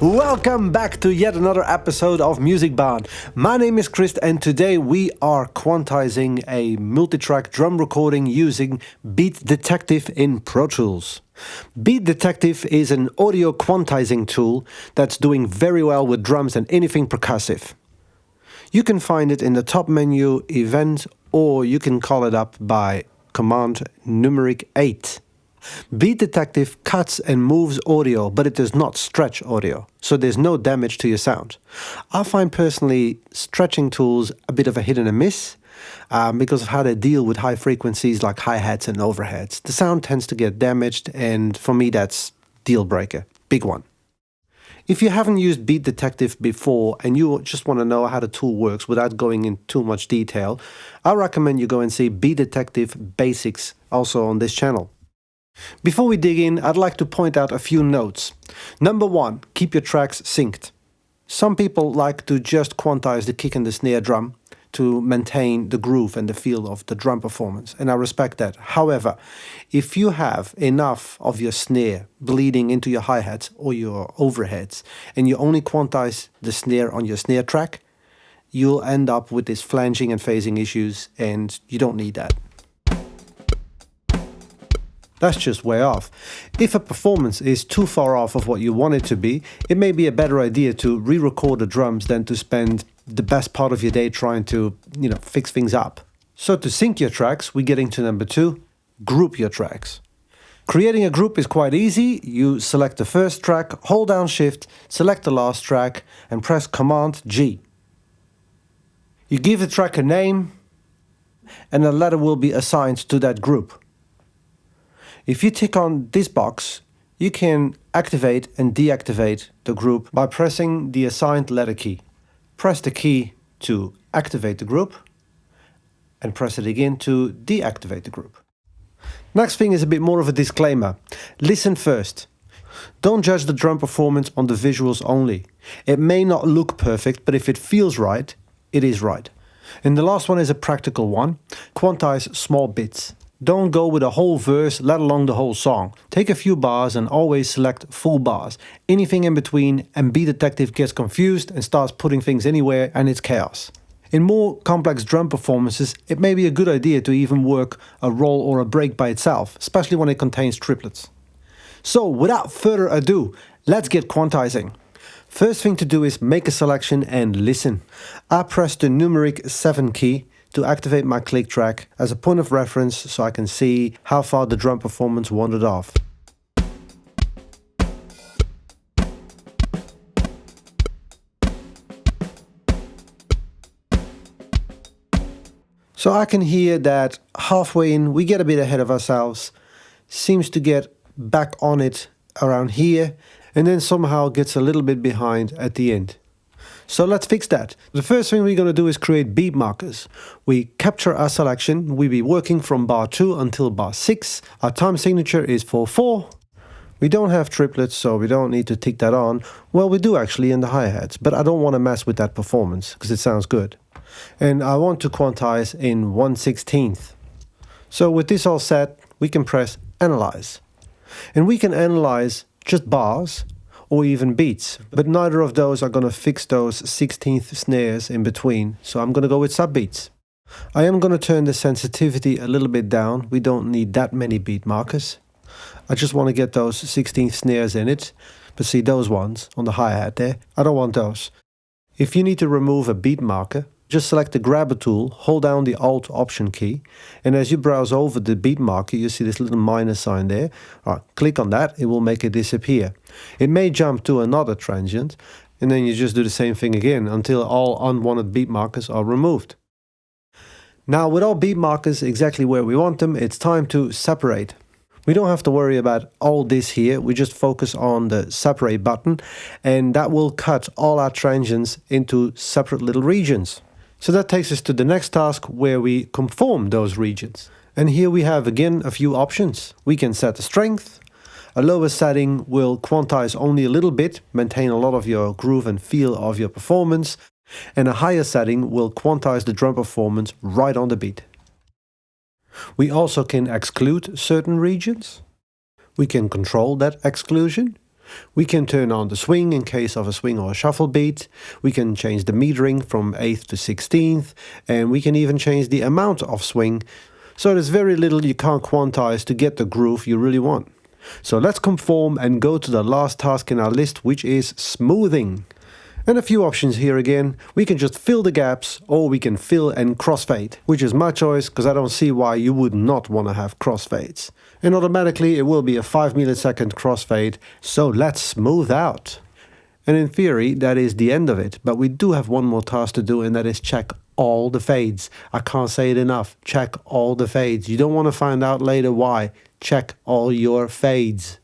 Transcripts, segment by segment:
Welcome back to yet another episode of Music Barn. My name is Chris and today we are quantizing a multi-track drum recording using Beat Detective in Pro Tools. Beat Detective is an audio quantizing tool that's doing very well with drums and anything percussive. You can find it in the top menu, Event, or you can call it up by command numeric 8. Beat Detective cuts and moves audio, but it does not stretch audio, so there's no damage to your sound. I find personally stretching tools a bit of a hit and a miss because of how they deal with high frequencies like hi-hats and overheads. The sound tends to get damaged, and for me that's deal breaker, big one. If you haven't used Beat Detective before and you just want to know how the tool works without going in too much detail, I recommend you go and see Beat Detective Basics also on this channel. Before we dig in, I'd like to point out a few notes. Number 1, keep your tracks synced. Some people like to just quantize the kick and the snare drum to maintain the groove and the feel of the drum performance, and I respect that. However, if you have enough of your snare bleeding into your hi-hats or your overheads, and you only quantize the snare on your snare track, you'll end up with this flanging and phasing issues, and you don't need that. That's just way off. If a performance is too far off of what you want it to be, it may be a better idea to re-record the drums than to spend the best part of your day trying to, fix things up. So to sync your tracks, we get into number 2, group your tracks. Creating a group is quite easy. You select the first track, hold down Shift, select the last track, and press Command G. You give the track a name, and a letter will be assigned to that group. If you tick on this box, you can activate and deactivate the group by pressing the assigned letter key. Press the key to activate the group and press it again to deactivate the group. Next thing is a bit more of a disclaimer. Listen first. Don't judge the drum performance on the visuals only. It may not look perfect, but if it feels right, it is right. And the last one is a practical one. Quantize small bits. Don't go with a whole verse, let alone the whole song. Take a few bars and always select full bars. Anything in between, and Beat Detective gets confused and starts putting things anywhere, and it's chaos. In more complex drum performances, it may be a good idea to even work a roll or a break by itself, especially when it contains triplets. So without further ado, let's get quantizing. First thing to do is make a selection and listen. I press the numeric 7 key to activate my click track as a point of reference so I can see how far the drum performance wandered off. So I can hear that halfway in we get a bit ahead of ourselves, seems to get back on it around here, and then somehow gets a little bit behind at the end. So let's fix that. The first thing we're going to do is create beat markers. We capture our selection. We'll be working from bar 2 until bar 6. Our time signature is 4/4. We don't have triplets, so we don't need to tick that on. Well, we do actually in the hi-hats, but I don't want to mess with that performance because it sounds good. And I want to quantize in 1/16. So with this all set, we can press Analyze. And we can analyze just bars or even beats, but neither of those are going to fix those 16th snares in between, so I'm going to go with subbeats. I am going to turn the sensitivity a little bit down. We don't need that many beat markers. I just want to get those 16th snares in it, but see those ones on the hi-hat there, I don't want those. If you need to remove a beat marker, just select the grabber tool, hold down the Alt Option key, and as you browse over the beat marker, you see this little minus sign there. Click on that, it will make it disappear. It may jump to another transient, and then you just do the same thing again until all unwanted beat markers are removed. Now with all beat markers exactly where we want them, it's time to separate. We don't have to worry about all this here, we just focus on the separate button, and that will cut all our transients into separate little regions. So that takes us to the next task where we conform those regions. And here we have again a few options. We can set the strength. A lower setting will quantize only a little bit, maintain a lot of your groove and feel of your performance. And a higher setting will quantize the drum performance right on the beat. We also can exclude certain regions. We can control that exclusion. We can turn on the swing in case of a swing or a shuffle beat. We can change the metering from 8th to 16th. And we can even change the amount of swing. So there's very little you can't quantize to get the groove you really want. So let's conform and go to the last task in our list, which is smoothing. And a few options here again. We can just fill the gaps, or we can fill and crossfade, which is my choice because I don't see why you would not want to have crossfades. And automatically it will be a 5 millisecond crossfade, so let's smooth out. And in theory that is the end of it, but we do have one more task to do, and that is check all the fades. I can't say it enough, check all the fades. You don't want to find out later why. Check all your fades.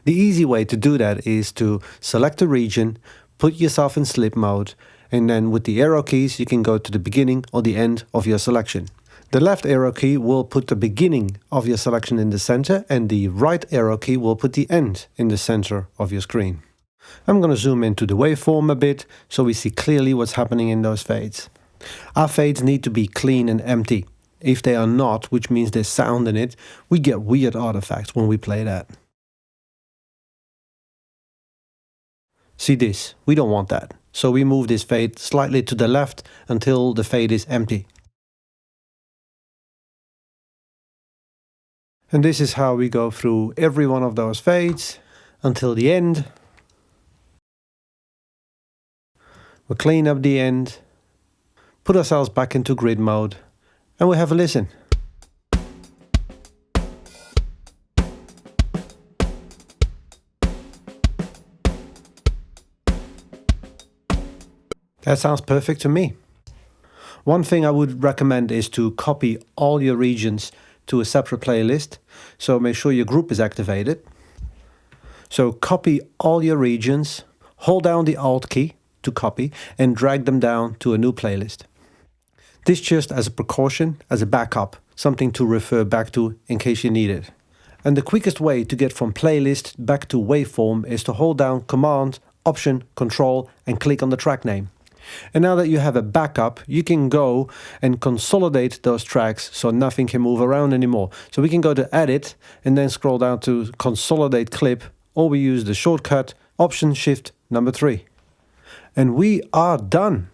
The easy way to do that is to select a region, put yourself in slip mode, and then with the arrow keys you can go to the beginning or the end of your selection. The left arrow key will put the beginning of your selection in the center, and the right arrow key will put the end in the center of your screen. I'm going to zoom into the waveform a bit so we see clearly what's happening in those fades. Our fades need to be clean and empty. If they are not, which means there's sound in it, we get weird artifacts when we play that. See this, we don't want that. So we move this fade slightly to the left until the fade is empty. And this is how we go through every one of those fades until the end. We'll clean up the end, put ourselves back into grid mode, and we'll have a listen. That sounds perfect to me. One thing I would recommend is to copy all your regions to a separate playlist, so make sure your group is activated. So copy all your regions, hold down the Alt key to copy, and drag them down to a new playlist. This just as a precaution, as a backup, something to refer back to in case you need it. And the quickest way to get from playlist back to waveform is to hold down Command, Option, Control, and click on the track name. And now that you have a backup, you can go and consolidate those tracks so nothing can move around anymore. So we can go to Edit and then scroll down to Consolidate Clip, or we use the shortcut Option Shift number 3. And we are done.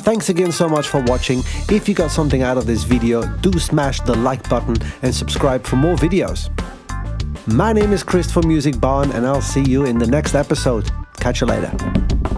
Thanks again so much for watching. If you got something out of this video, do smash the like button and subscribe for more videos. My name is Chris for Music Barn, and I'll see you in the next episode. Catch you later.